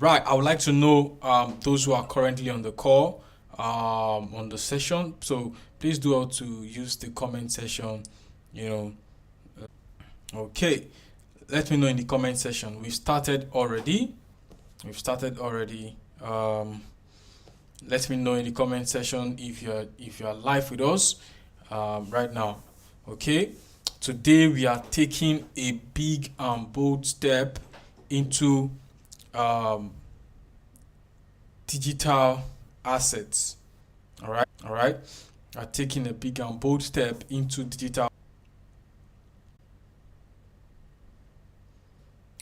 Right, I would like to know those who are currently on the call, on the session. So please do how to use the comment section. You know, okay. Let me know in the comment section. We've started already. We've started already. Let me know in the comment section if you're live with us right now. Okay. Today we are taking a big and bold step into digital assets. All right. We are taking a big and bold step into digital.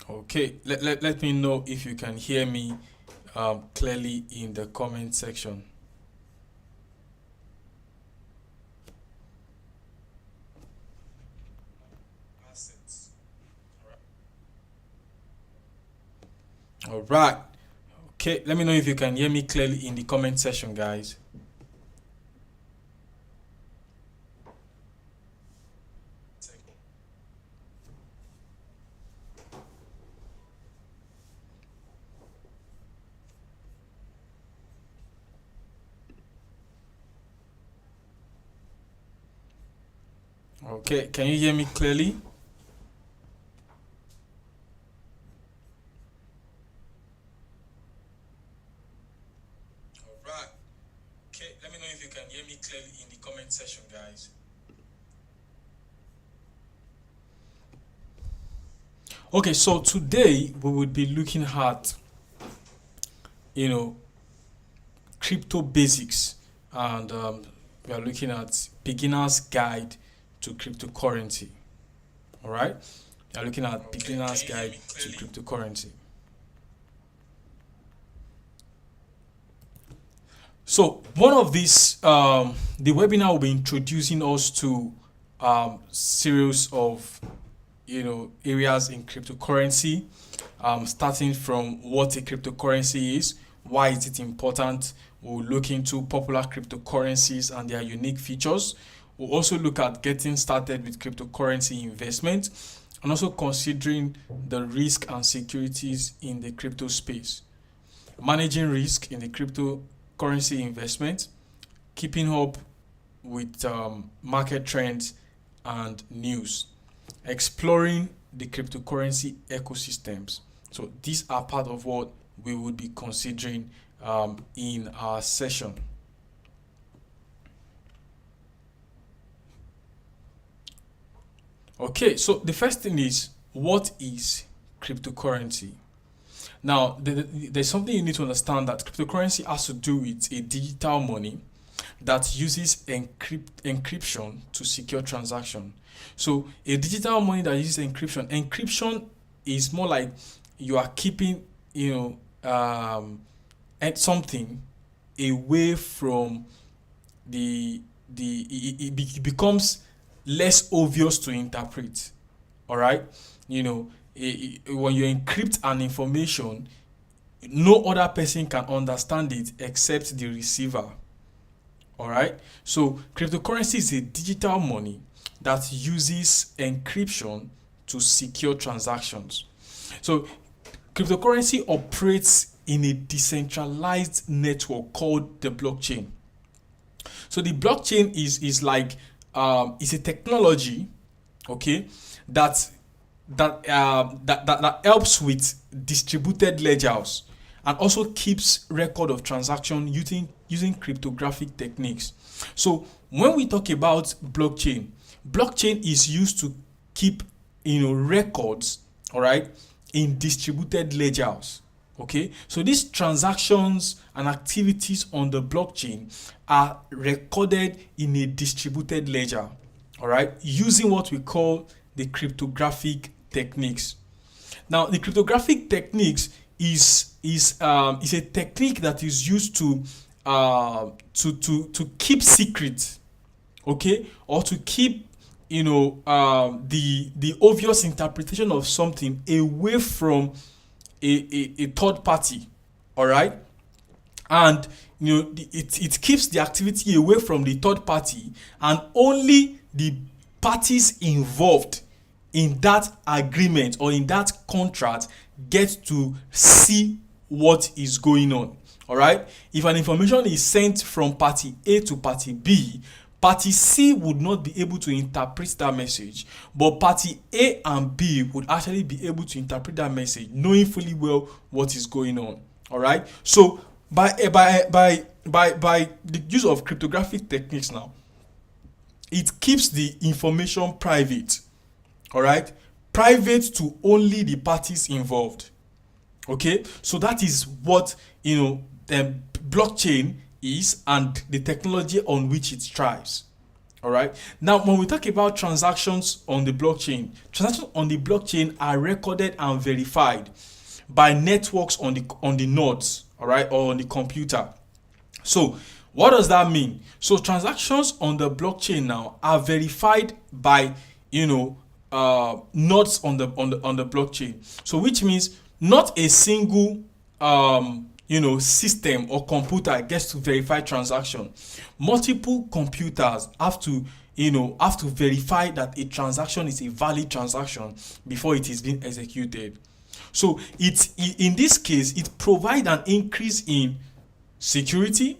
Okay. Let me know if you can hear me clearly in the comment section. Assets. All right. Okay, let me know if you can hear me clearly in the comment section, guys. Okay, can you hear me clearly? All right. Okay, let me know if you can hear me clearly in the comment section, guys. Okay, so today we will be looking at, crypto basics, and we are looking at beginner's guide to cryptocurrency. All right, we are looking at beginner's guide to cryptocurrency. So one of these, the webinar will be introducing us to series of areas in cryptocurrency, starting from what a cryptocurrency is, why is it important. We'll look into popular cryptocurrencies and their unique features. We'll also look at getting started with cryptocurrency investment and also considering the risk and securities in the crypto space, managing risk in the cryptocurrency investment, keeping up with market trends and news, exploring the cryptocurrency ecosystems. So these are part of what we would be considering in our session. Okay, so the first thing is, what is cryptocurrency? Now, there's something you need to understand, that cryptocurrency has to do with a digital money that uses encryption to secure transaction. So a digital money that uses encryption is more like you are keeping, at something away from it becomes less obvious to interpret. All right, when you encrypt an information, no other person can understand it except the receiver. All right, so cryptocurrency is a digital money that uses encryption to secure transactions. So cryptocurrency operates in a decentralized network called the blockchain. So the blockchain is like it's a technology, okay, that helps with distributed ledgers and also keeps record of transaction using cryptographic techniques. So when we talk about blockchain is used to keep records, all right, in distributed ledgers. Okay, so these transactions and activities on the blockchain are recorded in a distributed ledger, all right, using what we call the cryptographic techniques. Now, the cryptographic techniques is a technique that is used to keep secret, okay, or to keep the obvious interpretation of something away from a third party. All right, and it keeps the activity away from the third party, and only the parties involved in that agreement or in that contract get to see what is going on. All right. If an information is sent from party A to party B, party C would not be able to interpret that message, but party A and B would actually be able to interpret that message, knowing fully well what is going on. All right. So by the use of cryptographic techniques now, it keeps the information private. All right, private to only the parties involved. Okay, so that is what blockchain is and the technology on which it thrives. All right. Now, when we talk about transactions on the blockchain are recorded and verified by networks on the nodes, all right, or on the computer. So, what does that mean? So, transactions on the blockchain now are verified by nodes on the blockchain. So, which means not a single system or computer gets to verify transaction. Multiple computers have to verify that a transaction is a valid transaction before it is being executed. So in this case, it provides an increase in security,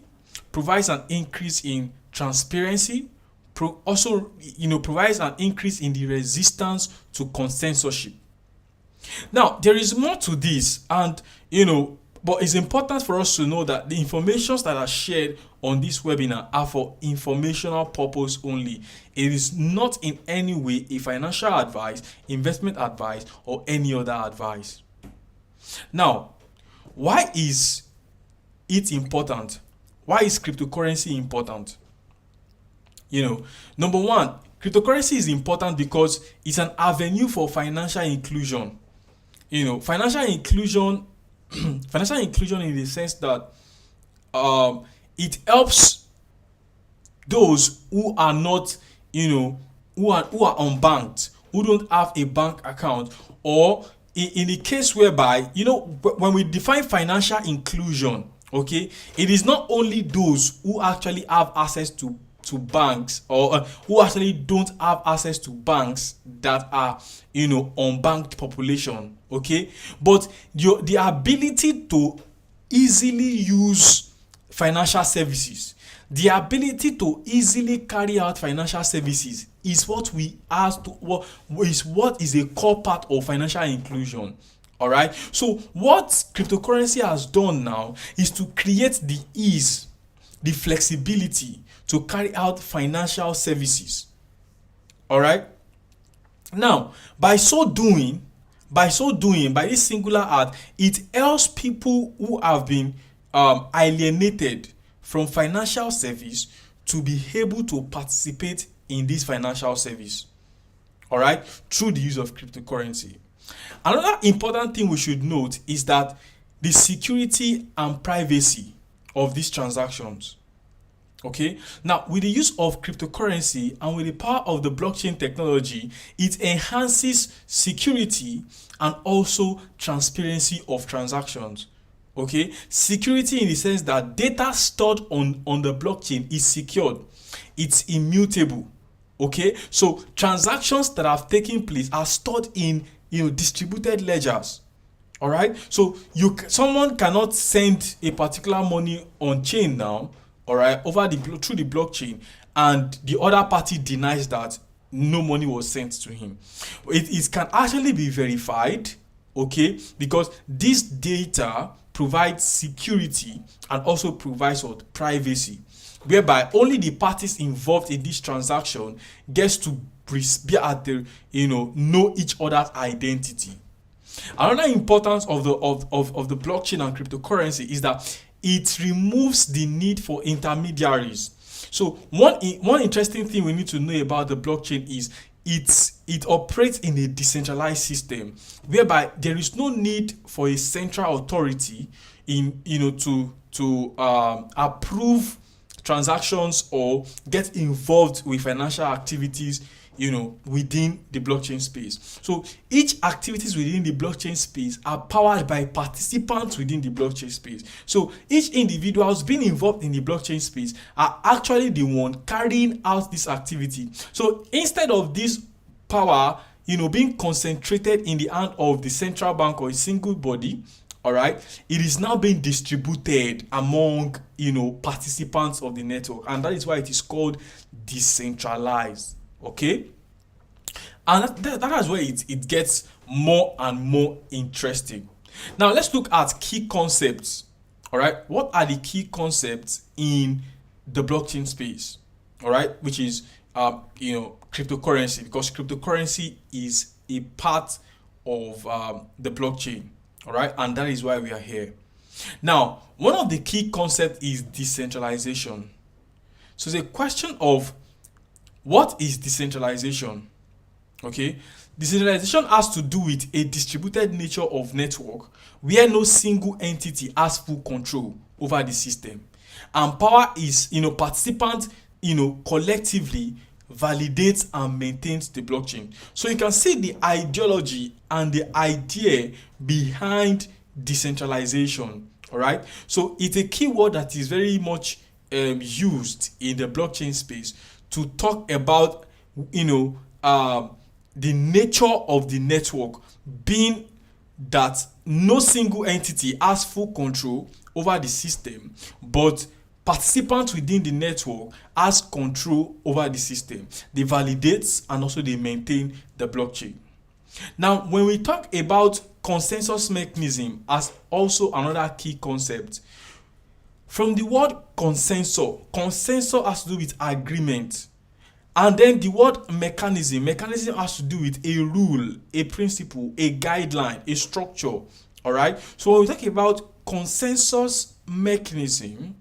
provides an increase in transparency, also provides an increase in the resistance to consensorship. Now, there is more to this, and but it's important for us to know that the informations that are shared on this webinar are for informational purpose only. It is not in any way a financial advice, investment advice, or any other advice. Now, why is it important? Why is cryptocurrency important? Number one, cryptocurrency is important because it's an avenue for financial inclusion. Financial inclusion in the sense that it helps those who are not, who are unbanked, who don't have a bank account, or in the case whereby, when we define financial inclusion, okay, it is not only those who actually have access to banks, or who actually don't have access to banks that are unbanked population, okay, but the ability to easily use financial services, the ability to easily carry out financial services is what is a core part of financial inclusion. All right, so what cryptocurrency has done now is to create the ease, the flexibility to carry out financial services. All right. Now, by this singular act, it helps people who have been alienated from financial service to be able to participate in this financial service. All right, through the use of cryptocurrency. Another important thing we should note is that the security and privacy of these transactions. Okay, now with the use of cryptocurrency and with the power of the blockchain technology, it enhances security and also transparency of transactions. Okay, security in the sense that data stored on the blockchain is secured, it's immutable. Okay, so transactions that have taken place are stored in distributed ledgers. All right, so someone cannot send a particular money on chain now, all right, through the blockchain, and the other party denies that no money was sent to him. It can actually be verified, okay, because this data provides security and also provides privacy, whereby only the parties involved in this transaction gets to be at the know each other's identity. Another importance of the blockchain and cryptocurrency is that it removes the need for intermediaries. So one interesting thing we need to know about the blockchain is it operates in a decentralized system, whereby there is no need for a central authority to approve transactions or get involved with financial activities within the blockchain space. So each activities within the blockchain space are powered by participants within the blockchain space. So each individuals being involved in the blockchain space are actually the one carrying out this activity. So instead of this power being concentrated in the hand of the central bank or a single body, all right, it is now being distributed among, participants of the network, and that is why it is called decentralized. Okay, and that is where it gets more and more interesting. Now let's look at key concepts. All right, what are the key concepts in the blockchain space? All right, which is cryptocurrency, because cryptocurrency is a part of the blockchain. All right, and that is why we are here. Now, one of the key concepts is decentralization. So it's a question of what is decentralization. Okay, decentralization has to do with a distributed nature of network where no single entity has full control over the system, and power is, participants, collectively validates and maintains the blockchain. So you can see the ideology and the idea behind decentralization. All right, so it's a keyword that is very much used in the blockchain space to talk about, the nature of the network being that no single entity has full control over the system, but participants within the network has control over the system. They validate and also they maintain the blockchain. Now, when we talk about consensus mechanism as also another key concept, from the word consensus has to do with agreement. And then the word mechanism has to do with a rule, a principle, a guideline, a structure. All right. So when we talk about consensus mechanism,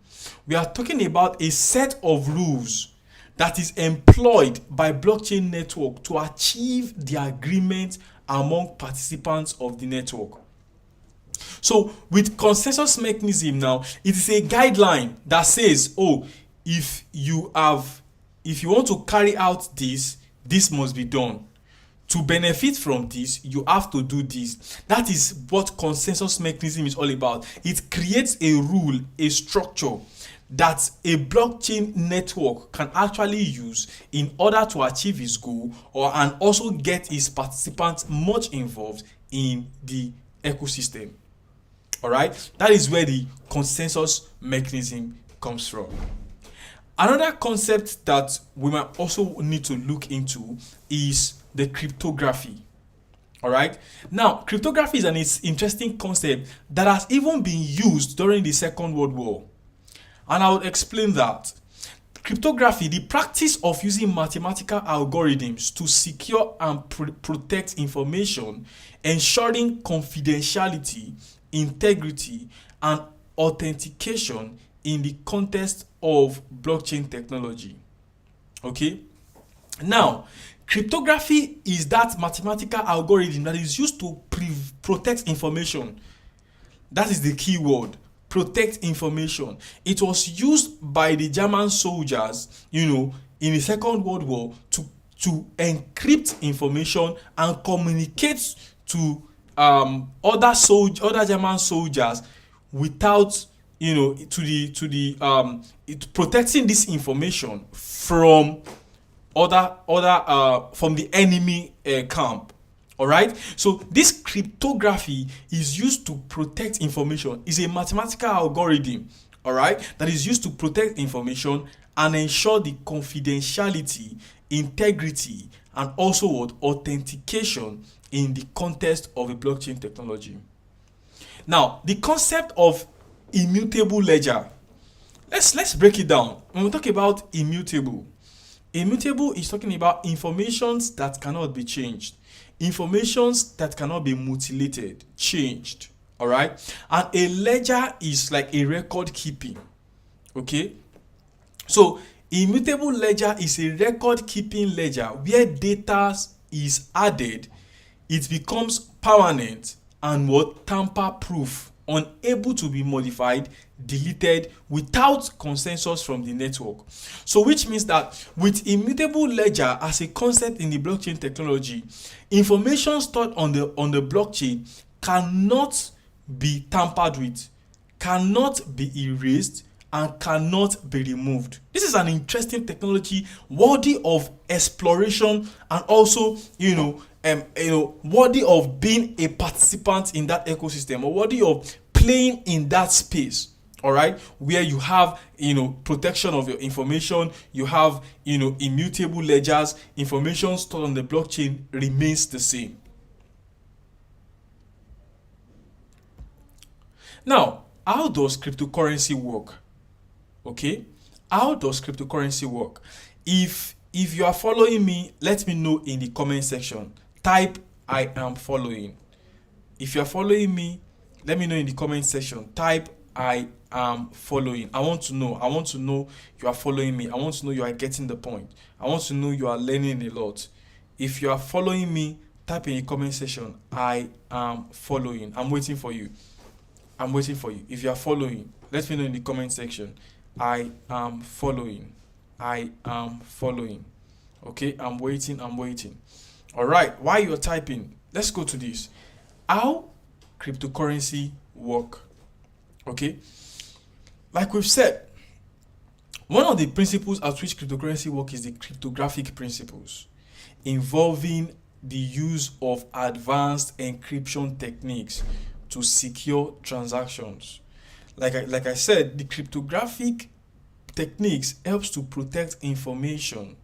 we are talking about a set of rules that is employed by blockchain network to achieve the agreement among participants of the network. So with consensus mechanism now, it is a guideline that says, if you want to carry out this must be done. To benefit from this, you have to do this. That is what consensus mechanism is all about. It creates a rule, a structure that a blockchain network can actually use in order to achieve its goal and also get its participants much involved in the ecosystem. All right, that is where the consensus mechanism comes from. Another concept that we might also need to look into is the cryptography. All right. Now, cryptography is an interesting concept that has even been used during the Second World War. And I will explain that. Cryptography, the practice of using mathematical algorithms to secure and protect information, ensuring confidentiality, integrity, and authentication in the context of blockchain technology. Okay. Now, cryptography is that mathematical algorithm that is used to protect information. That is the key word. Protect information. It was used by the German soldiers, in the Second World War to encrypt information and communicate to other German soldiers without protecting this information from from the enemy camp. All right, so this cryptography is used to protect information. It's a mathematical algorithm, all right, that is used to protect information and ensure the confidentiality, integrity, and also authentication in the context of a blockchain technology. Now, the concept of immutable ledger. Let's break it down. When we talk about immutable is talking about informations that cannot be changed, informations that cannot be mutilated, changed. All right, and a ledger is like a record keeping. Okay, so immutable ledger is a record keeping ledger where data is added, it becomes permanent and tamper proof, unable to be modified, deleted without consensus from the network. So which means that with immutable ledger as a concept in the blockchain technology, information stored on the blockchain cannot be tampered with, cannot be erased, and cannot be removed. This is an interesting technology worthy of exploration and also worthy of being a participant in that ecosystem, or worthy of playing in that space. All right, where you have protection of your information, you have immutable ledgers, information stored on the blockchain remains the same. Now, how does cryptocurrency work? Okay, how does cryptocurrency work? If you are following me, let me know in the comment section. Type I am following. If you are following me, let me know in the comment section. Type I am following. I want to know you are following me. I want to know you are getting the point. I want to know you are learning a lot. If you are following me, type in the comment section I am following. I'm waiting for you. If you are following, let me know in the comment section. I am following. Okay, I'm waiting. All right, while you're typing, let's go to this. How cryptocurrency work? Okay, like we've said, one of the principles at which cryptocurrency work is the cryptographic principles, involving the use of advanced encryption techniques to secure transactions. Like I said, the cryptographic techniques helps to protect information,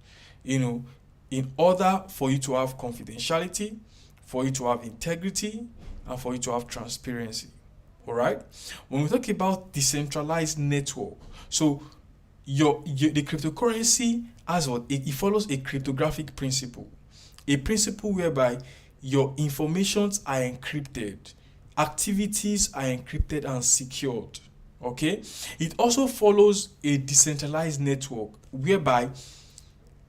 in order for you to have confidentiality, for you to have integrity, and for you to have transparency. All right. When we talk about decentralized network, so the cryptocurrency as what it follows a cryptographic principle, a principle whereby your informations are encrypted, activities are encrypted and secured. Okay, it also follows a decentralized network whereby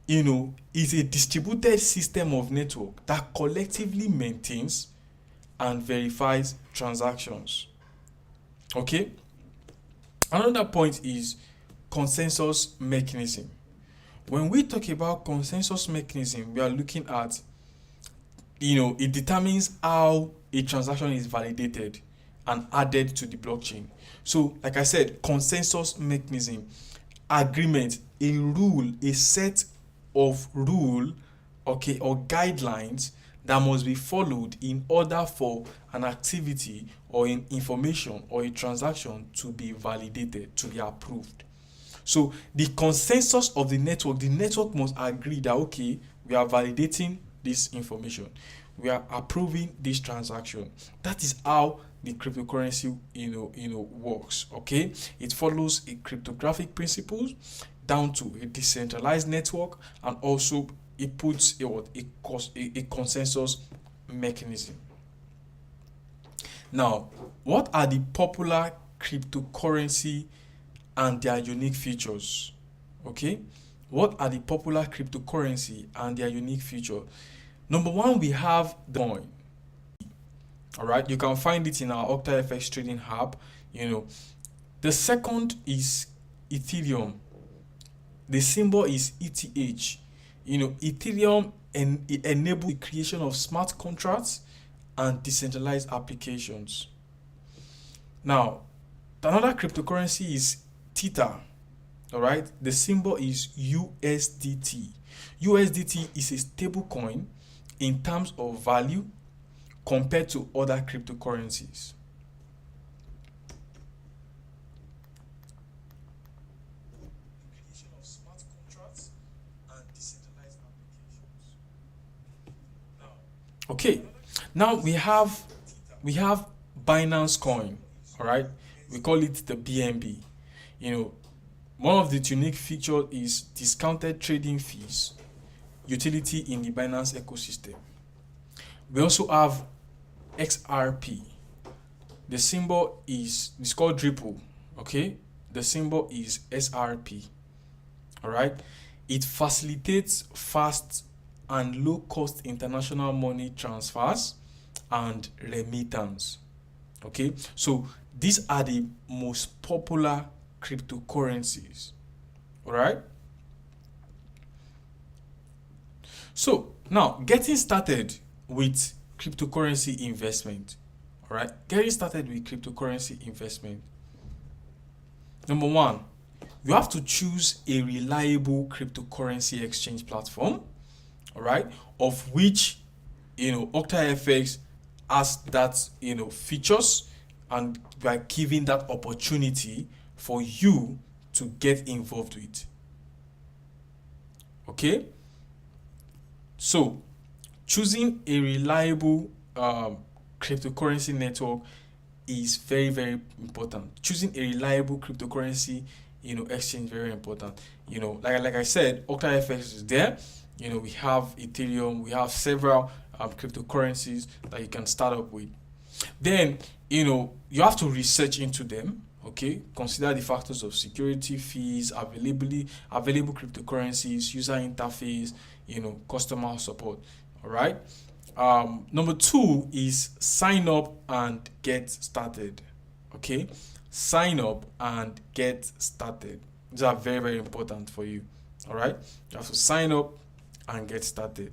it's a distributed system of network that collectively maintains and verifies transactions. Okay, another point is consensus mechanism. When we talk about consensus mechanism, we are looking at it determines how a transaction is validated and added to the blockchain. So like I said, consensus mechanism, agreement, a rule, a set of rule, okay, or guidelines that must be followed in order for an activity or an information or a transaction to be validated, to be approved. So the consensus of the network must agree that okay, we are validating this information, we are approving this transaction. That is how the cryptocurrency works. Okay, it follows a cryptographic principles down to a decentralized network, and also it puts a consensus mechanism. Now, what are the popular cryptocurrency and their unique features? Okay, what are the popular cryptocurrency and their unique feature? Number one, we have the coin. All right, you can find it in our OctaFX trading hub. The second is Ethereum. The symbol is ETH. Ethereum it enables the creation of smart contracts and decentralized applications. Now, another cryptocurrency is Tether. All right, the symbol is USDT. USDT is a stable coin in terms of value compared to other cryptocurrencies. Creation of smart contracts and decentralized applications. Okay, now we have Binance Coin. All right, we call it the BNB. One of the unique features is discounted trading fees, utility in the Binance ecosystem. We also have XRP. The symbol is called Ripple. Okay, the symbol is SRP. All right, it facilitates fast and low cost international money transfers and remittance. Okay, so these are the most popular cryptocurrencies. All right, so now getting started with cryptocurrency investment. All right, getting started with cryptocurrency investment. Number one, you have to choose a reliable cryptocurrency exchange platform, all right, of which OctaFX has that, features, and we are giving that opportunity for you to get involved with. Okay, so choosing a reliable cryptocurrency network is very, very important. Choosing a reliable cryptocurrency, exchange, very important. Like I said, OctaFX is there. We have Ethereum, we have several cryptocurrencies that you can start up with. Then, you have to research into them. Okay, consider the factors of security, fees, available cryptocurrencies, user interface, customer support. All right. Number two is sign up and get started. Okay, sign up and get started. These are very, very important for you. All right, you have to sign up and get started.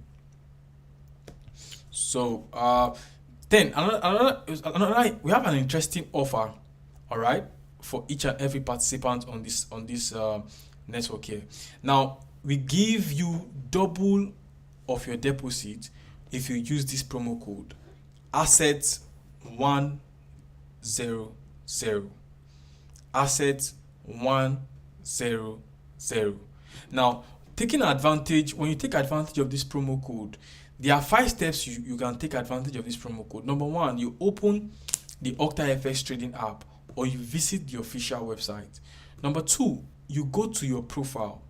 So, then we have an interesting offer. All right, for each and every participant on this network here. Now, we give you double of your deposit if you use this promo code assets 100. Assets 100. Now, when you take advantage of this promo code, there are 5 steps you can take advantage of this promo code. Number one, you open the OctaFX trading app, or you visit the official website. Number two, you go to your profile,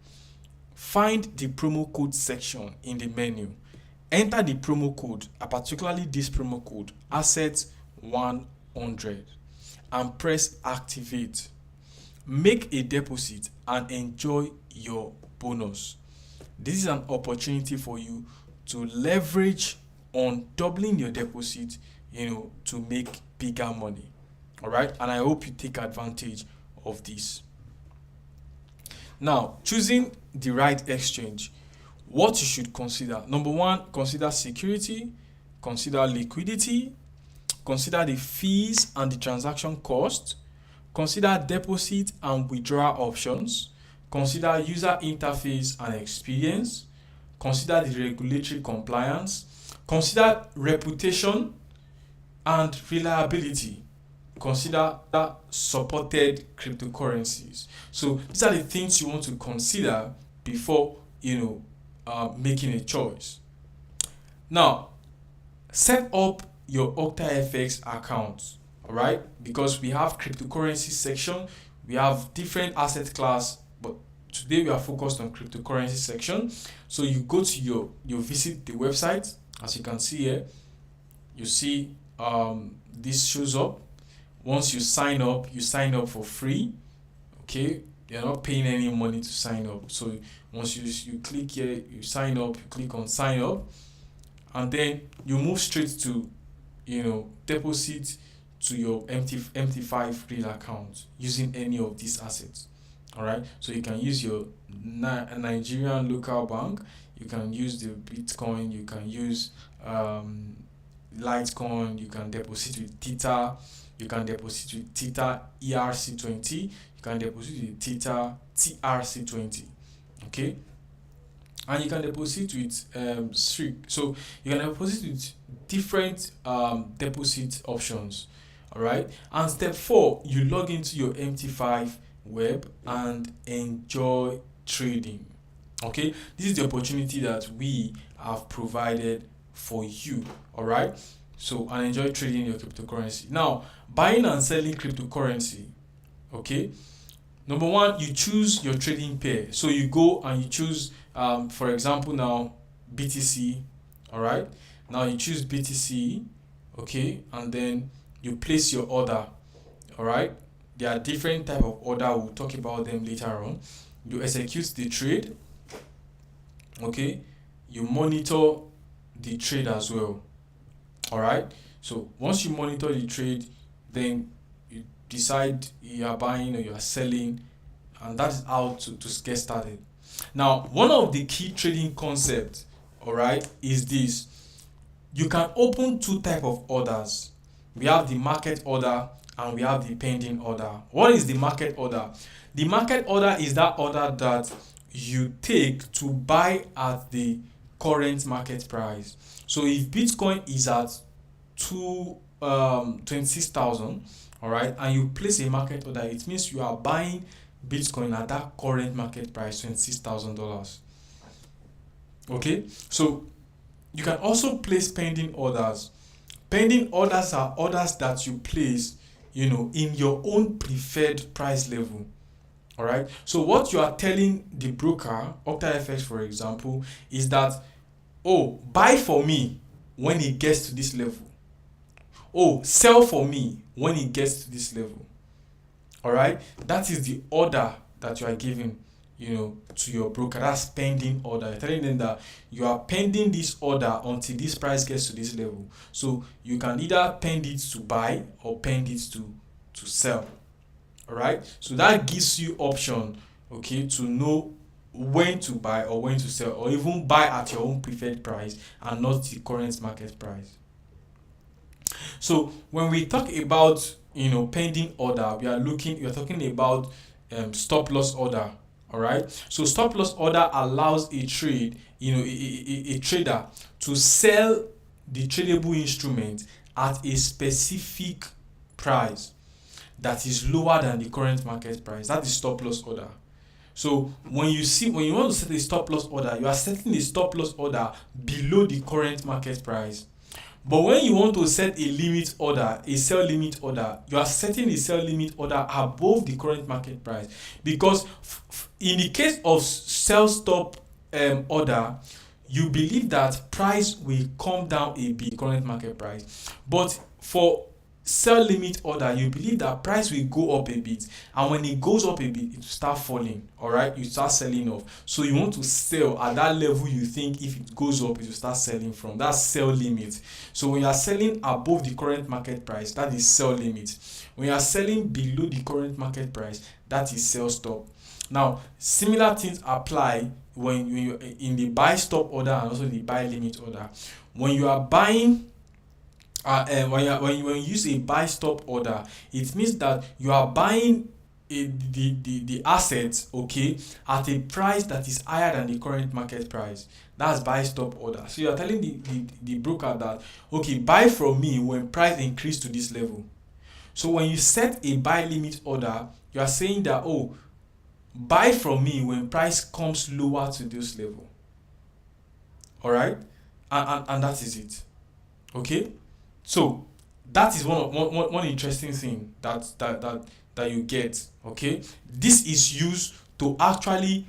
find the promo code section in the menu, enter the promo code, particularly this promo code, assets 100, and press activate. Make a deposit and enjoy your bonus. This is an opportunity for you to leverage on doubling your deposit, to make bigger money. All right, and I hope you take advantage of this. Now, choosing the right exchange, what you should consider. Number one, consider security, consider liquidity, consider the fees and the transaction cost, consider deposit and withdrawal options, consider user interface and experience, consider the regulatory compliance, consider reputation and reliability, consider supported cryptocurrencies. So these are the things you want to consider before making a choice. Now, set up your OctaFX account. All right, because we have cryptocurrency section, we have different asset class, but today we are focused on cryptocurrency section. So you go to you visit the website. As you can see here, you see this shows up. Once you sign up for free. Okay, you're not paying any money to sign up. So once you click here, you sign up, you click on sign up, and then you move straight to deposit to your MT5 real account using any of these assets. All right, so you can use your Nigerian local bank, you can use the Bitcoin, you can use Litecoin, you can deposit with Tether, you can deposit with Tether ERC20, you can deposit with Tether TRC20. Okay, and you can deposit with Strict. So you can deposit with different deposit options. All right, and step 4, you log into your MT5 web and enjoy trading. Okay, this is the opportunity that we have provided for you. All right, so and enjoy trading your cryptocurrency. Now, buying and selling cryptocurrency. Okay, number one, you choose your trading pair. So you go and you choose for example now BTC. All right, now you choose BTC. Okay, and then you place your order. All right, there are different type of order, we'll talk about them later on. You execute the trade. Okay, you monitor the trade as well. All right, so once you monitor the trade, then you decide you are buying or you are selling, and that's how to get started. Now, one of the key trading concepts, all right, is this: you can open 2 type of orders. We have the market order and we have the pending order. What is the market order? The market order is that order that you take to buy at the current market price. So if Bitcoin is at 26,000, all right, and you place a market order, it means you are buying Bitcoin at that current market price, $26,000. Okay, so you can also place pending orders. Pending orders are orders that you place, in your own preferred price level. All right. So what you are telling the broker, OctaFX for example, is that, oh, buy for me when it gets to this level. Oh, sell for me when it gets to this level. All right. That is the order that you are giving, to your broker. That's pending order. You're telling them that you are pending this order until this price gets to this level. So you can either pend it to buy or pend it to sell. All right. So that gives you option, okay, to know when to buy or when to sell, or even buy at your own preferred price and not the current market price. So when we talk about, pending order, we are talking about stop loss order. All right. So stop loss order allows a trader to sell the tradable instrument at a specific price that is lower than the current market price. That is stop loss order. So when you want to set a stop loss order, you are setting a stop loss order below the current market price. But when you want to set a limit order, a sell limit order, you are setting a sell limit order above the current market price. Because in the case of sell stop order, you believe that price will come down a bit, current market price. But for sell limit order, you believe that price will go up a bit, and when it goes up a bit, it will start falling. All right, you start selling off. So you want to sell at that level you think if it goes up, it will start selling from. That's sell limit. So when you are selling above the current market price, that is sell limit. When you are selling below the current market price, that is sell stop. Now, similar things apply when you in the buy stop order and also the buy limit order. When you are buying when you use a buy stop order, it means that you are buying the assets, okay, at a price that is higher than the current market price. That's buy stop order. So you are telling the broker that, okay, buy from me when price increase to this level. So when you set a buy limit order, you are saying that, oh, buy from me when price comes lower to this level. All right, and that is it. Okay. So that is one interesting thing that you get. Okay, this is used to actually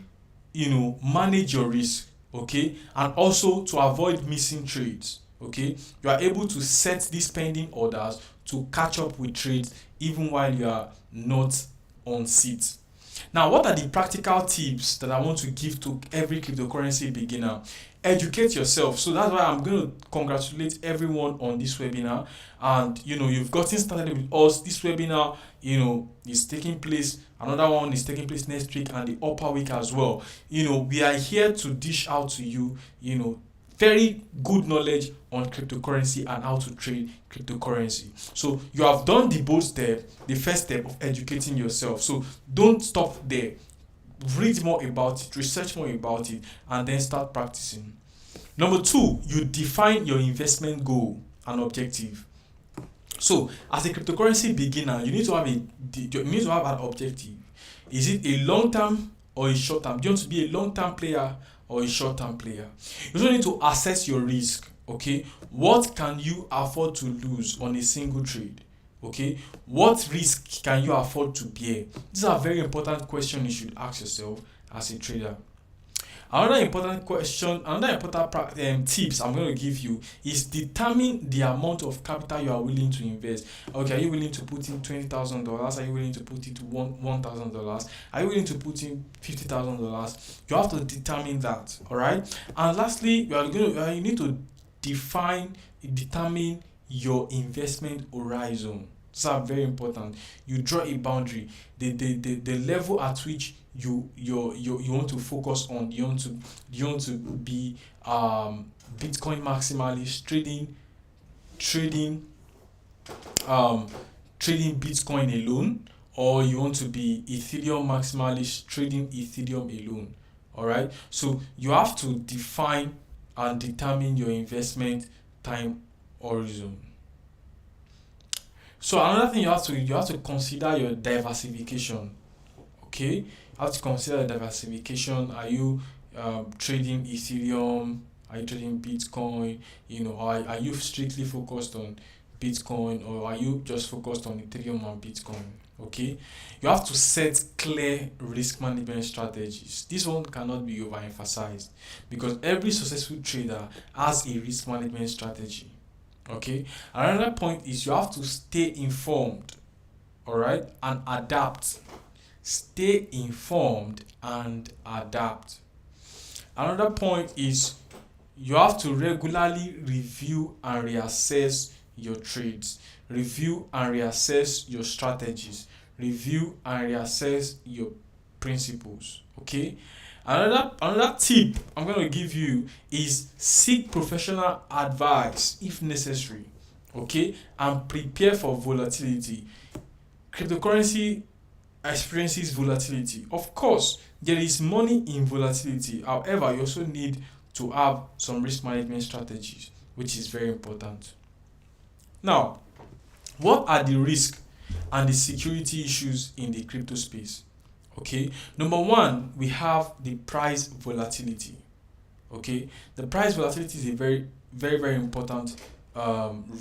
manage your risk. Okay, and also to avoid missing trades. Okay, you are able to set these pending orders to catch up with trades even while you are not on seat. Now, what are the practical tips that I want to give to every cryptocurrency beginner? Educate yourself. So that's why I'm going to congratulate everyone on this webinar. And you've gotten started with us. This webinar, is taking place. Another one is taking place next week and the upper week as well. We are here to dish out to you, very good knowledge on cryptocurrency and how to trade cryptocurrency. So you have done the bold step, the first step of educating yourself. So don't stop there. Read more about it, research more about it, and then start practicing. Number 2, you define your investment goal and objective. So as a cryptocurrency beginner, you need to have an objective. Is it a long term or a short term? Do you want to be a long term player or a short term player? You also need to assess your risk. Okay, what can you afford to lose on a single trade? Okay, what risk can you afford to bear? These are very important questions you should ask yourself as a trader. Another important tips I'm going to give you is determine the amount of capital you are willing to invest. Okay, are you willing to put in $20,000? Are you willing to put in $1,000? Are you willing to put in $50,000? You have to determine that. All right. And lastly, you need to determine your investment horizon. These are very important. You draw a boundary. The level at which you want to focus on. You want to be Bitcoin maximalist, trading Bitcoin alone, or you want to be Ethereum maximalist, trading Ethereum alone. All right. So you have to define and determine your investment time horizon. So another thing you have to consider your diversification. Okay, you have to consider diversification. Are you trading Ethereum? Are you trading Bitcoin? Are you strictly focused on Bitcoin, or are you just focused on Ethereum and Bitcoin? Okay, you have to set clear risk management strategies. This one cannot be overemphasized, because every successful trader has a risk management strategy. Okay, another point is you have to stay informed, all right, and adapt. Stay informed and adapt. Another point is you have to regularly review and reassess your trades, review and reassess your strategies, review and reassess your principles. Okay, another tip I'm going to give you is seek professional advice if necessary. Okay, and prepare for volatility. Cryptocurrency experiences volatility. Of course, there is money in volatility. However, you also need to have some risk management strategies, which is very important. Now, what are the risk and the security issues in the crypto space? Okay, number one, we have the price volatility. Okay, the price volatility is a very important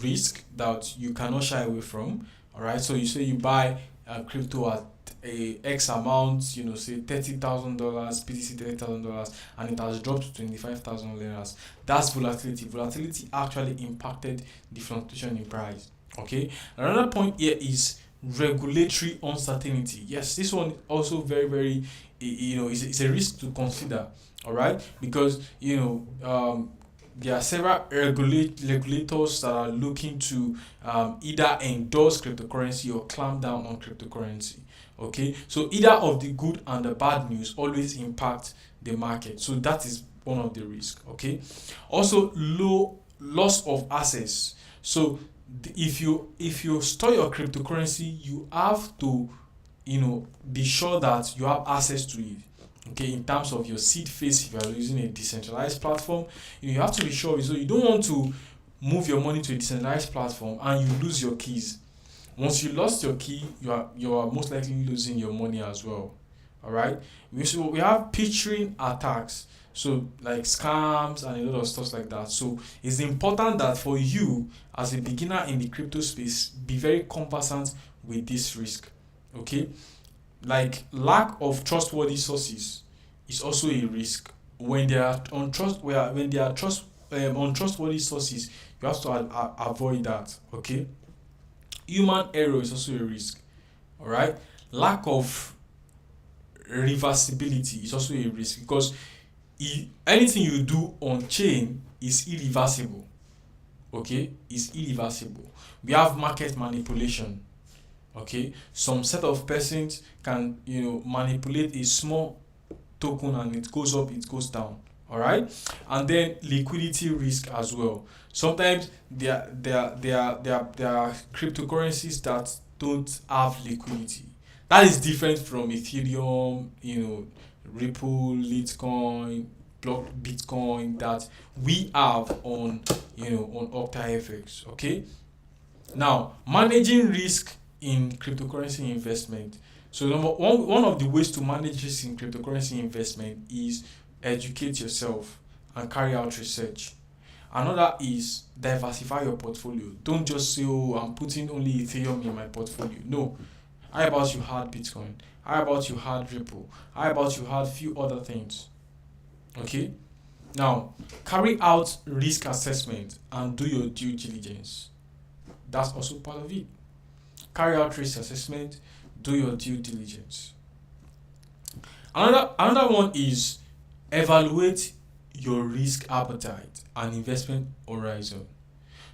risk that you cannot shy away from. All right, so you say you buy crypto at a X amount, say $30,000, BTC $30,000, and it has dropped to 25,000 liras. That's volatility. Volatility actually impacted the fluctuation in price. Okay. Another point here is regulatory uncertainty. Yes, this one also very it's a risk to consider. All right, because there are several regulators that are looking to either endorse cryptocurrency or clamp down on cryptocurrency. Okay, so either of the good and the bad news always impact the market. So that is one of the risks. Okay, also low loss of access. So if you store your cryptocurrency, you have to be sure that you have access to it. Okay, in terms of your seed phase, if you are using a decentralized platform, you have to be sure. So you don't want to move your money to a decentralized platform and you lose your keys. Once you lost your key, you are most likely losing your money as well. All right. We have pitching attacks, so like scams and a lot of stuff like that. So it's important that for you as a beginner in the crypto space, be very conversant with this risk. Okay, like lack of trustworthy sources is also a risk. When there are untrustworthy sources, you have to avoid that. Okay, human error is also a risk. All right, lack of reversibility is also a risk, because anything you do on chain is irreversible. Okay, is irreversible. We have market manipulation. Okay, some set of persons can manipulate a small token and it goes up, it goes down. All right, and then liquidity risk as well. Sometimes there are cryptocurrencies that don't have liquidity. That is different from Ethereum, Ripple, Litecoin, block Bitcoin that we have on OctaFX. Okay, now managing risk in cryptocurrency investment. So one of the ways to manage risk in cryptocurrency investment is educate yourself and carry out research. Another is diversify your portfolio. Don't just say, oh, I'm putting only Ethereum in my portfolio. No. How about you had Bitcoin? How about you had Ripple? How about you had few other things? Okay. Now, carry out risk assessment and do your due diligence. That's also part of it. Carry out risk assessment, do your due diligence. Another one is evaluate your risk appetite and investment horizon.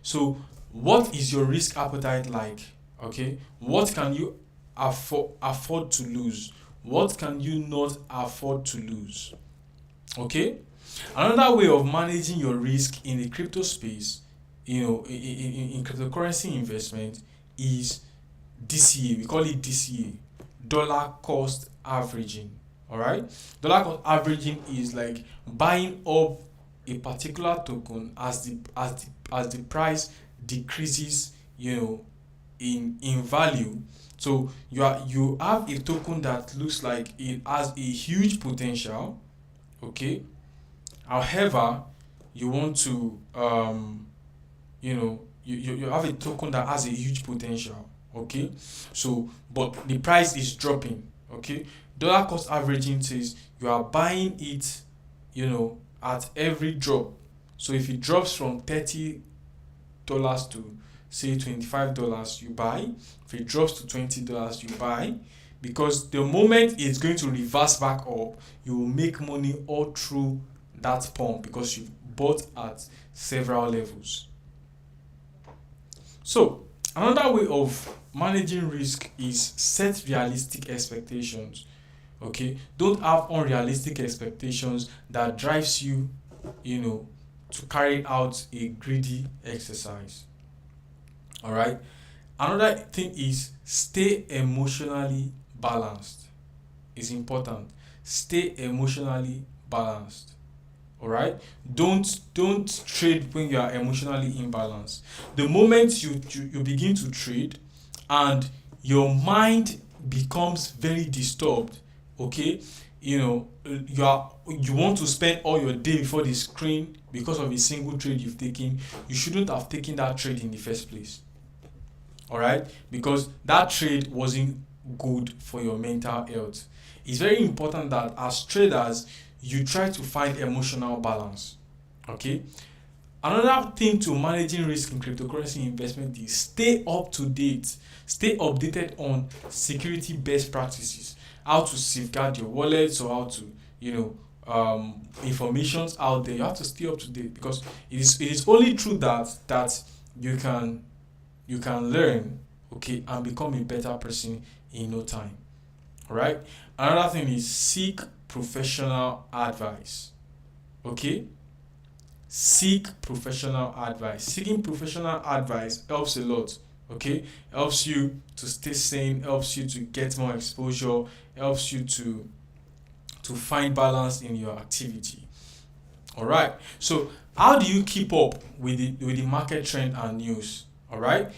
So, what is your risk appetite like? Okay, what can you afford to lose? What can you not afford to lose? Okay, another way of managing your risk in the crypto space, in cryptocurrency investment, is DCA. We call it DCA, dollar cost averaging. All right, dollar cost averaging is like buying up a particular token as the price decreases, in value. So you have a token that looks like it has a huge potential, okay. However, you want to you have a token that has a huge potential, okay. So but the price is dropping, okay. Dollar cost averaging says you are buying it, at every drop. So if it drops from $30 to say $25, you buy. If it drops to $20, you buy, because the moment it's going to reverse back up, you will make money all through that pump because you've bought at several levels. So another way of managing risk is set realistic expectations. Okay, don't have unrealistic expectations that drives you, to carry out a greedy exercise. All right. Another thing is stay emotionally balanced. It's important. Stay emotionally balanced. All right. Don't trade when you are emotionally imbalanced. The moment you begin to trade and your mind becomes very disturbed, okay, you want to spend all your day before the screen because of a single trade you've taken. You shouldn't have taken that trade in the first place. All right, because that trade wasn't good for your mental health. It's very important that as traders you try to find emotional balance, okay. Another thing to managing risk in cryptocurrency investment is stay up to date, stay updated on security best practices, how to safeguard your wallets, or how to, informations out there. You have to stay up to date because it is only through that you can learn, okay, and become a better person in no time. All right. Another thing is seek professional advice, okay. Seek professional advice. Seeking professional advice helps a lot, okay. Helps you to stay sane, helps you to get more exposure, helps you to find balance in your activity. All right. So how do you keep up with the market trend and news? All right.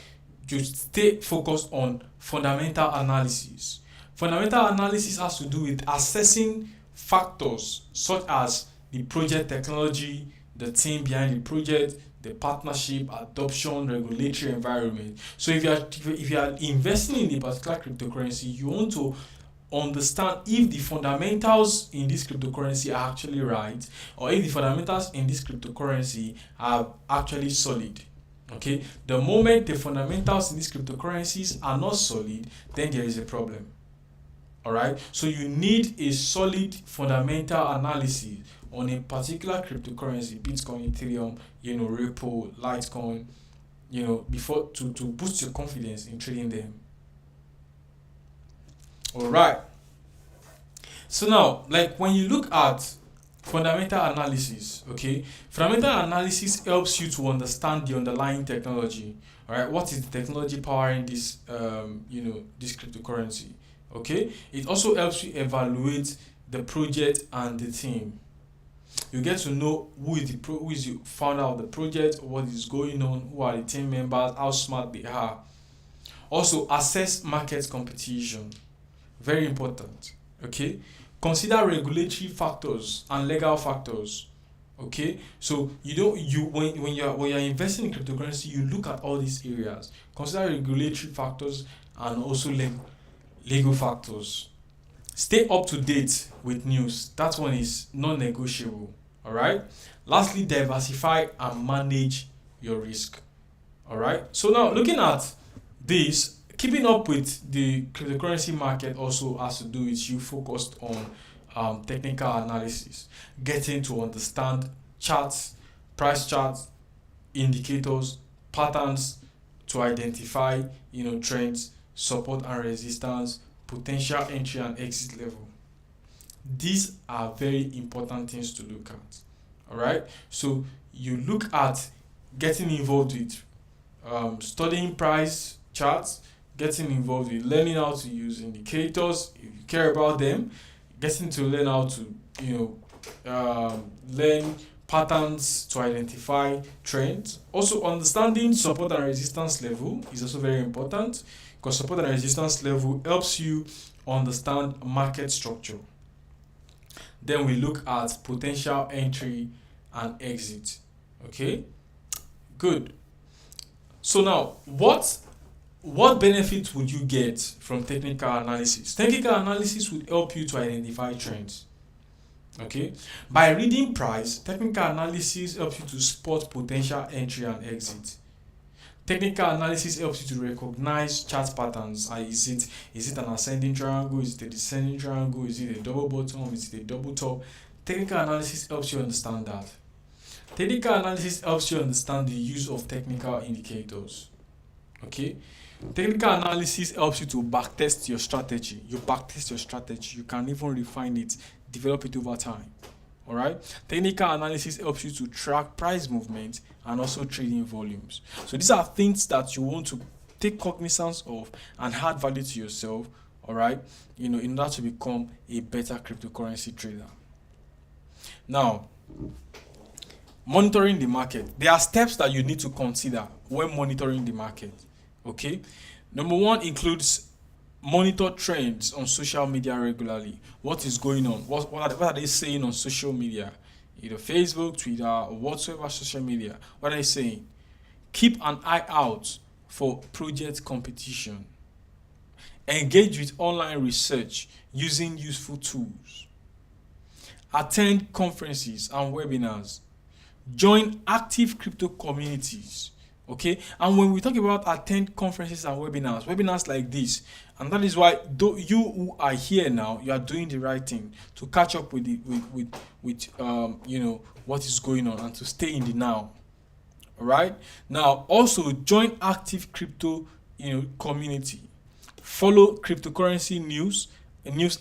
You stay focused on fundamental analysis. Fundamental analysis has to do with assessing factors such as the project technology, the team behind the project, the partnership, adoption, regulatory environment. So if you are investing in a particular cryptocurrency, you want to understand if the fundamentals in this cryptocurrency are actually right, or if the fundamentals in this cryptocurrency are actually solid. Okay, the moment the fundamentals in these cryptocurrencies are not solid, then there is a problem. All right, so you need a solid fundamental analysis on a particular cryptocurrency, Bitcoin, Ethereum, Ripple, Litecoin, before to boost your confidence in trading them. All right. So now, like when you look at fundamental analysis, okay, fundamental analysis helps you to understand the underlying technology. All right, what is the technology powering this, this cryptocurrency? Okay, it also helps you evaluate the project and the team. You get to know who is the founder of the project, what is going on, who are the team members, how smart they are. Also, assess market competition. Very important. Okay, consider regulatory factors and legal factors. Okay, so you don't you when you're investing in cryptocurrency, you look at all these areas. Consider regulatory factors and also legal factors. Stay up to date with news. That one is non-negotiable. All right. Lastly, diversify and manage your risk. All right. So now looking at this, keeping up with the cryptocurrency market also has to do with you focused on technical analysis, getting to understand charts, price charts, indicators, patterns to identify, trends, support and resistance, potential entry and exit level. These are very important things to look at. All right. So you look at getting involved with studying price charts, getting involved with learning how to use indicators if you care about them, getting to learn how to learn patterns to identify trends. Also, understanding support and resistance level is also very important, because support and resistance level helps you understand market structure. Then we look at potential entry and exit. Okay, good. So now, what benefit would you get from technical analysis? Technical analysis would help you to identify trends. Okay, by reading price, technical analysis helps you to spot potential entry and exit. Technical analysis helps you to recognize chart patterns. Is it an ascending triangle? Is it a descending triangle? Is it a double bottom? Is it a double top? Technical analysis helps you understand that. Technical analysis helps you understand the use of technical indicators. Okay, technical analysis helps you to backtest your strategy. You backtest your strategy. You can even refine it, develop it over time. All right. Technical analysis helps you to track price movement and also trading volumes. So these are things that you want to take cognizance of and add value to yourself. All right. In order to become a better cryptocurrency trader. Now, monitoring the market. There are steps that you need to consider when monitoring the market. Okay. Number one includes monitor trends on social media regularly. What is going on? What are they saying on social media? Either Facebook, Twitter, or whatsoever social media. What are they saying? Keep an eye out for project competition. Engage with online research using useful tools. Attend conferences and webinars. Join active crypto communities. Okay, and when we talk about attend conferences and webinars like this, and that is why you who are here now, you are doing the right thing to catch up with what is going on and to stay in the now. All right. Now, also join active crypto community. Follow cryptocurrency news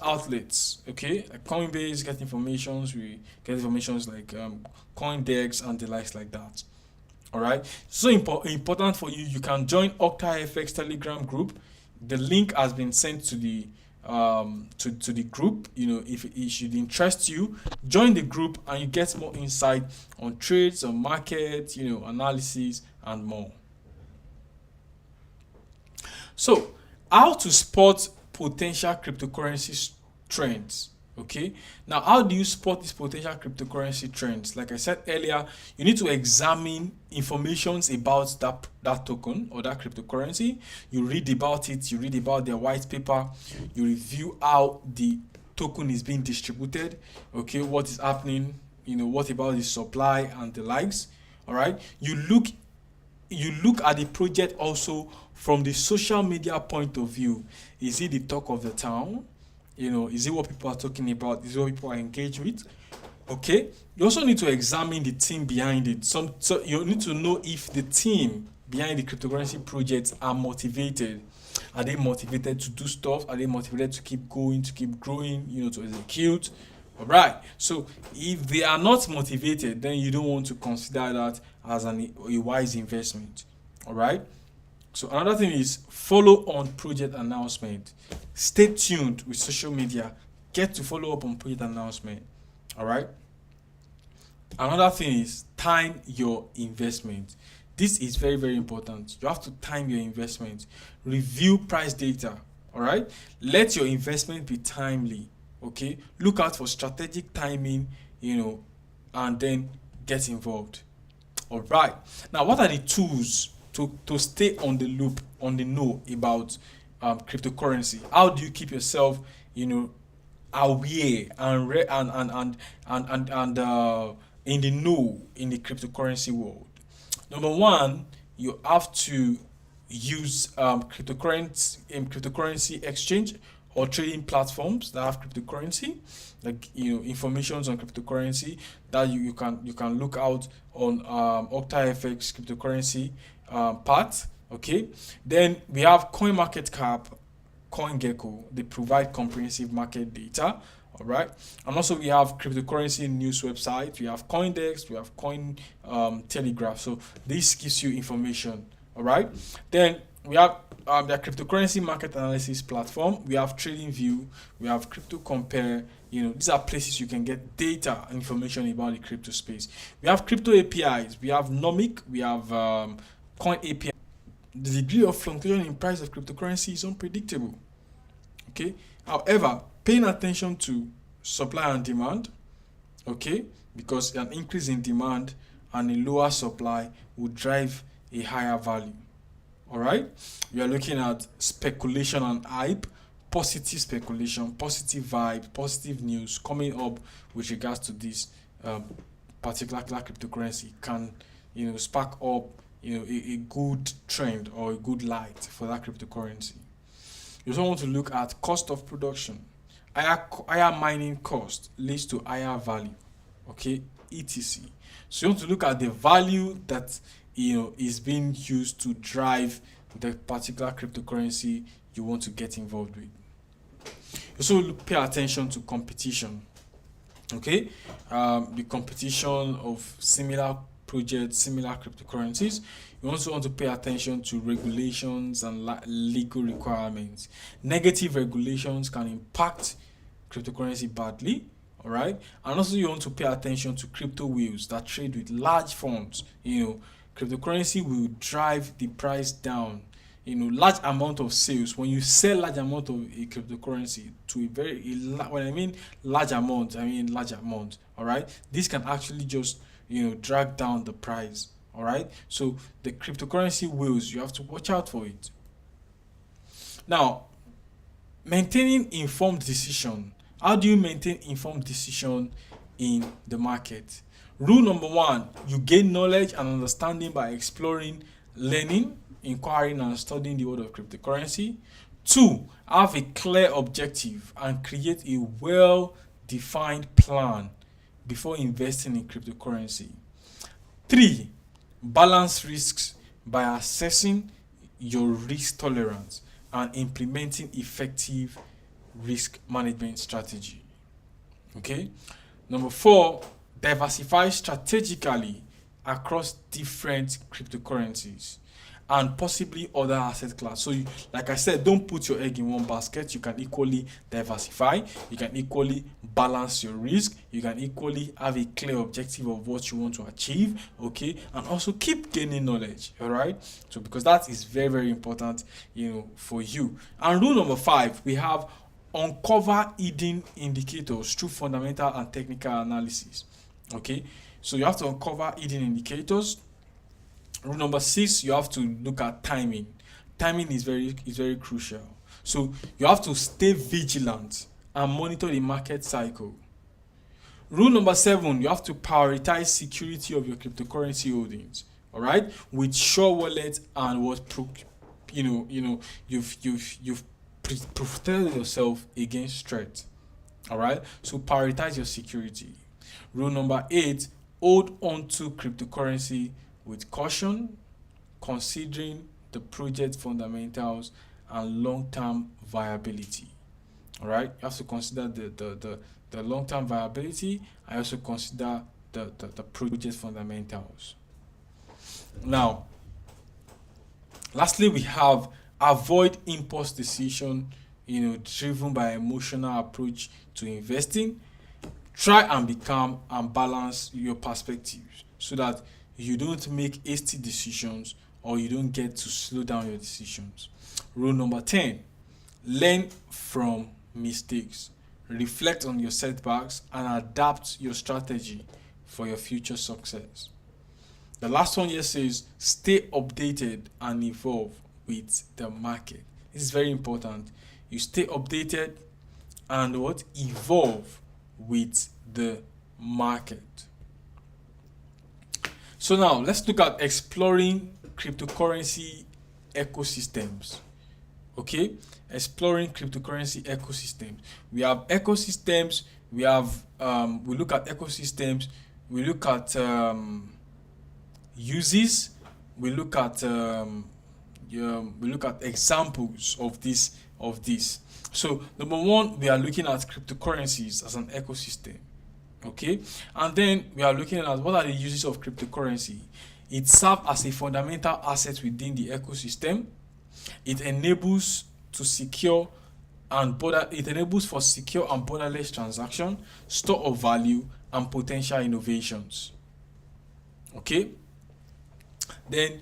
outlets. Okay, like Coinbase get informations. We get informations like CoinDex and the likes like that. All right, so important for you. You can join OctaFX Telegram group. The link has been sent to the to the group. If it should interest you, join the group and you get more insight on trades, on market, analysis and more. So, how to spot potential cryptocurrency trends? Okay, now how do you spot these potential cryptocurrency trends? Like I said earlier, you need to examine informations about that token or that cryptocurrency. You read about it, you read about their white paper, you review how the token is being distributed. Okay, what is happening, what about the supply and the likes. All right, you look at the project also from the social media point of view. Is it the talk of the town? Is it what people are talking about? Is it what people are engaged with? Okay. You also need to examine the team behind it. So you need to know if the team behind the cryptocurrency projects are motivated. Are they motivated to do stuff? Are they motivated to keep going, to keep growing, to execute? All right. So if they are not motivated, then you don't want to consider that as a wise investment. All right. So another thing is follow on project announcement. Stay tuned with social media. Get to follow up on project announcement. All right. Another thing is time your investment. This is very, very important. You have to time your investment. Review price data. All right. Let your investment be timely. Okay. Look out for strategic timing, and then get involved. All right. Now, what are the tools to stay on the loop, on the know about cryptocurrency? How do you keep yourself, aware and in the know in the cryptocurrency world? Number one, you have to use cryptocurrency exchange or trading platforms that have cryptocurrency, like informations on cryptocurrency that you can look out on OctaFX cryptocurrency part. Okay, then we have CoinMarketCap, CoinGecko. They provide comprehensive market data. All right, and also we have cryptocurrency news website. We have CoinDex, we have Telegraph. So this gives you information. All right, then we have their cryptocurrency market analysis platform. We have TradingView, we have Crypto Compare. These are places you can get data and information about the crypto space. We have crypto APIs, we have Nomic, we have Coin API. The degree of fluctuation in price of cryptocurrency is unpredictable. Okay. However, paying attention to supply and demand, okay, because an increase in demand and a lower supply would drive a higher value. All right. We are looking at speculation and hype, positive speculation, positive vibe, positive news coming up with regards to this particular cryptocurrency can spark up a good trend or a good light for that cryptocurrency. You also want to look at cost of production. Higher mining cost leads to higher value, okay, etc. So you want to look at the value that is being used to drive the particular cryptocurrency you want to get involved with. You also pay attention to competition, okay, the competition of similar projects, similar cryptocurrencies. You also want to pay attention to regulations and legal requirements. Negative regulations can impact cryptocurrency badly. All right, and also you want to pay attention to crypto whales that trade with large funds. Cryptocurrency will drive the price down. Large amount of sales. When you sell large amount of a cryptocurrency to when I mean large amount, I mean large amount. All right, this can actually just drag down the price. All right, so the cryptocurrency whales, you have to watch out for it. Now, maintaining informed decision. How do you maintain informed decision in the market? Rule number 1, you gain knowledge and understanding by exploring, learning, inquiring, and studying the world of cryptocurrency. 2, have a clear objective and create a well-defined plan before investing in cryptocurrency. 3, balance risks by assessing your risk tolerance and implementing effective risk management strategy. Okay. Number 4, diversify strategically across different cryptocurrencies and possibly other asset class. So like I said, don't put your egg in one basket. You can equally diversify, you can equally balance your risk, you can equally have a clear objective of what you want to achieve, okay, and also keep gaining knowledge. All right, so because that is very, very important for you. And rule number 5, we have uncover hidden indicators through fundamental and technical analysis. Okay, so you have to uncover hidden indicators. Rule number 6, you have to look at timing. Timing is very crucial. So you have to stay vigilant and monitor the market cycle. Rule number 7, you have to prioritize security of your cryptocurrency holdings. All right, with sure wallet and what you've protect yourself against threat. All right, so prioritize your security. Rule number 8, hold on to cryptocurrency with caution, considering the project fundamentals and long-term viability. All right, you have to consider the long-term viability. I also consider the project fundamentals. Now, lastly, we have avoid impulse decision, driven by emotional approach to investing. Try and be calm and balance your perspectives so that you don't make hasty decisions or you don't get to slow down your decisions. Rule number 10, learn from mistakes. Reflect on your setbacks and adapt your strategy for your future success. The last one here says stay updated and evolve with the market. This is very important. You stay updated and evolve with the market. So now let's look at exploring cryptocurrency ecosystems. Okay, exploring cryptocurrency ecosystems. We have ecosystems. We look at ecosystems. We look at uses. We look at examples of this. So number 1, we are looking at cryptocurrencies as an ecosystem. Okay, and then we are looking at what are the uses of cryptocurrency. It serves as a fundamental asset within the ecosystem. It enables for secure and borderless transaction, store of value, and potential innovations. Okay. Then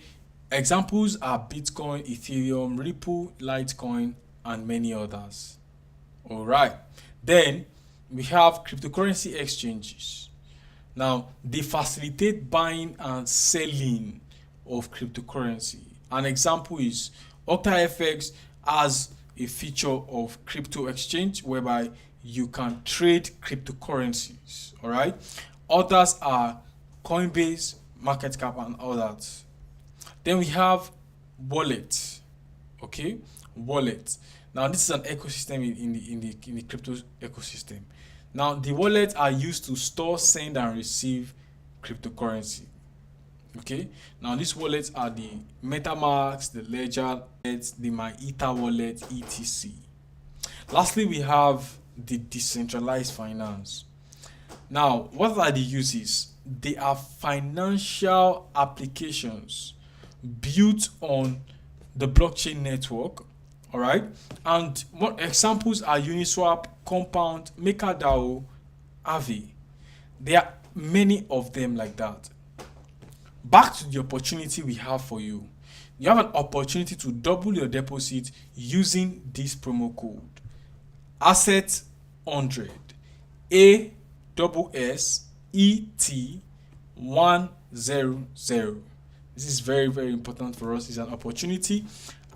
examples are Bitcoin, Ethereum, Ripple, Litecoin, and many others. All right. Then we have cryptocurrency exchanges. Now, they facilitate buying and selling of cryptocurrency. An example is OctaFX has a feature of crypto exchange whereby you can trade cryptocurrencies. All right. Others are Coinbase, Market Cap, and others. Then we have wallet. Okay, wallet. Now this is an ecosystem in the crypto ecosystem. Now the wallets are used to store, send, and receive cryptocurrency. Okay. Now these wallets are the MetaMask, the Ledger, the MyEther wallet, etc. Lastly, we have the decentralized finance. Now, what are the uses? They are financial applications built on the blockchain network. All right. And what examples are Uniswap, Compound, MakerDAO, Aave. There are many of them like that. Back to the opportunity we have for you. You have an opportunity to double your deposit using this promo code. Asset 100. ASSET100. This is very, very important for us. It's an opportunity.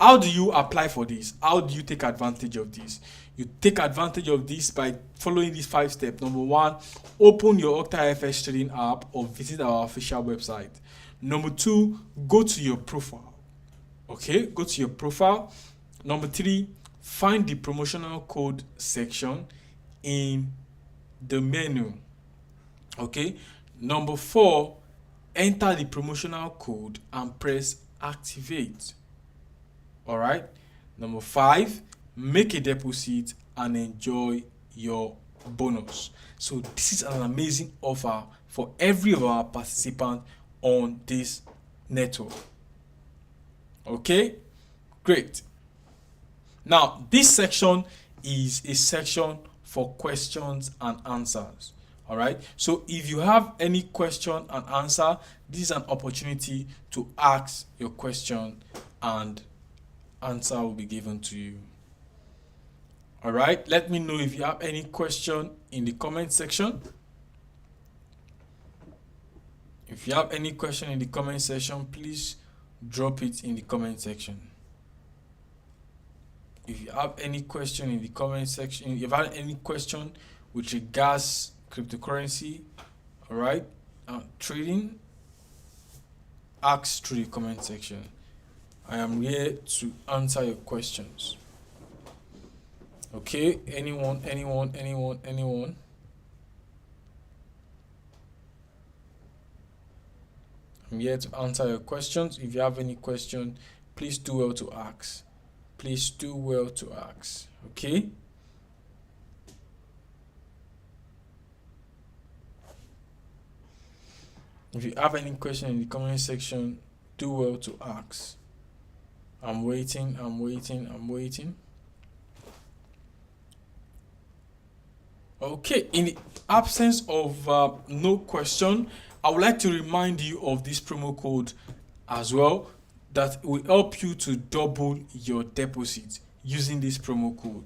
How do you apply for this? How do you take advantage of this? You take advantage of this by following these 5 steps. Number 1, open your OctaFX trading app or visit our official website. Number 2, go to your profile. Okay, go to your profile. Number 3, find the promotional code section in the menu. Okay. Number 4, enter the promotional code and press activate. All right. Number 5, make a deposit and enjoy your bonus. So this is an amazing offer for every of our participants on this network. Okay, great. Now this section is a section for questions and answers. All right. So if you have any question and answer, this is an opportunity to ask your question and answer will be given to you. All right. Let me know if you have any question in the comment section. If you have any question in the comment section, please drop it in the comment section. If you have any question in the comment section, if you have any question with regards cryptocurrency, all right, trading, ask through the comment section. I am here to answer your questions. Okay, anyone. I'm here to answer your questions. If you have any question, please do well to ask. Please do well to ask. Okay. If you have any question in the comment section, do well to ask. I'm waiting. Okay, in the absence of no question, I would like to remind you of this promo code as well that will help you to double your deposit using this promo code.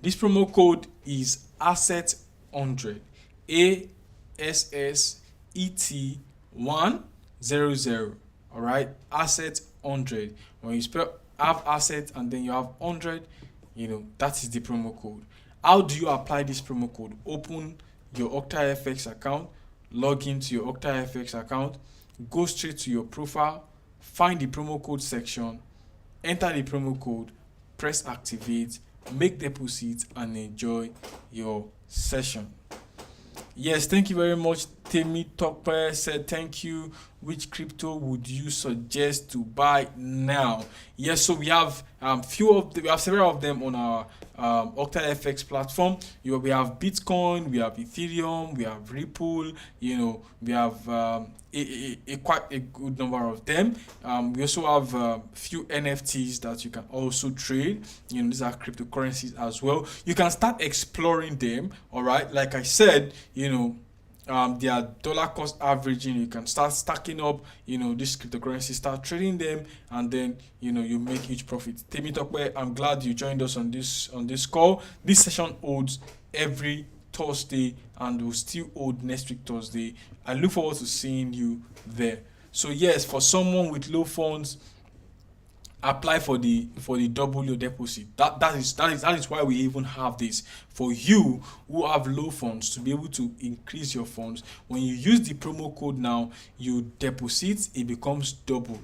This promo code is asset 100, ASSET100. All right, asset 100. When you have asset and then you have 100, that is the promo code. How do you apply this promo code? Open your OctaFX account, log into your OctaFX account, go straight to your profile, find the promo code section, enter the promo code, press activate, make deposit, and enjoy your session. Yes, thank you very much. Temi Tokpe said, thank you. Which crypto would you suggest to buy now? Yes, so we have we have several of them on our OctaFX platform. We have Bitcoin, we have Ethereum, we have Ripple. We have quite a good number of them. We also have a few NFTs that you can also trade. These are cryptocurrencies as well. You can start exploring them. All right, like I said, their dollar cost averaging. You can start stacking up this cryptocurrency, start trading them, and then you make huge profit. Temi Tokwe, I'm glad you joined us on this call. This session holds every Thursday and will still hold next week Thursday. I look forward to seeing you there. So yes, for someone with low funds, apply for the double your deposit. That is why we even have this, for you who have low funds to be able to increase your funds. When you use the promo code now, you deposit, it becomes double.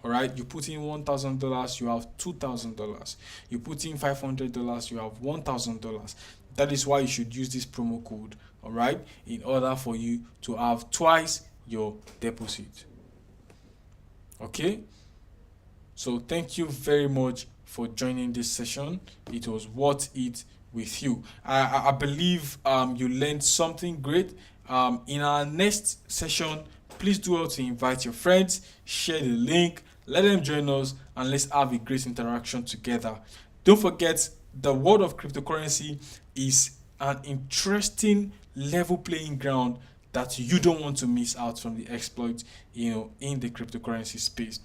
All right, you put in $1,000, you have $2,000. You put in $500, you have $1,000. That is why you should use this promo code. All right, in order for you to have twice your deposit. Okay. So thank you very much for joining this session. It was worth it with you. I believe you learned something great. In our next session, please do well to invite your friends, share the link, let them join us, and let's have a great interaction together. Don't forget, the world of cryptocurrency is an interesting level playing ground that you don't want to miss out from the exploits in the cryptocurrency space.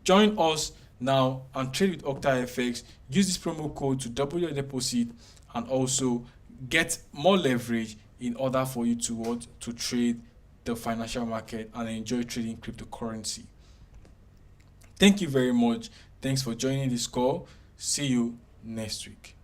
Join us now and trade with OctaFX. Use this promo code to double your deposit and also get more leverage in order for you to trade the financial market and enjoy trading cryptocurrency. Thank you very much. Thanks for joining this call. See you next week.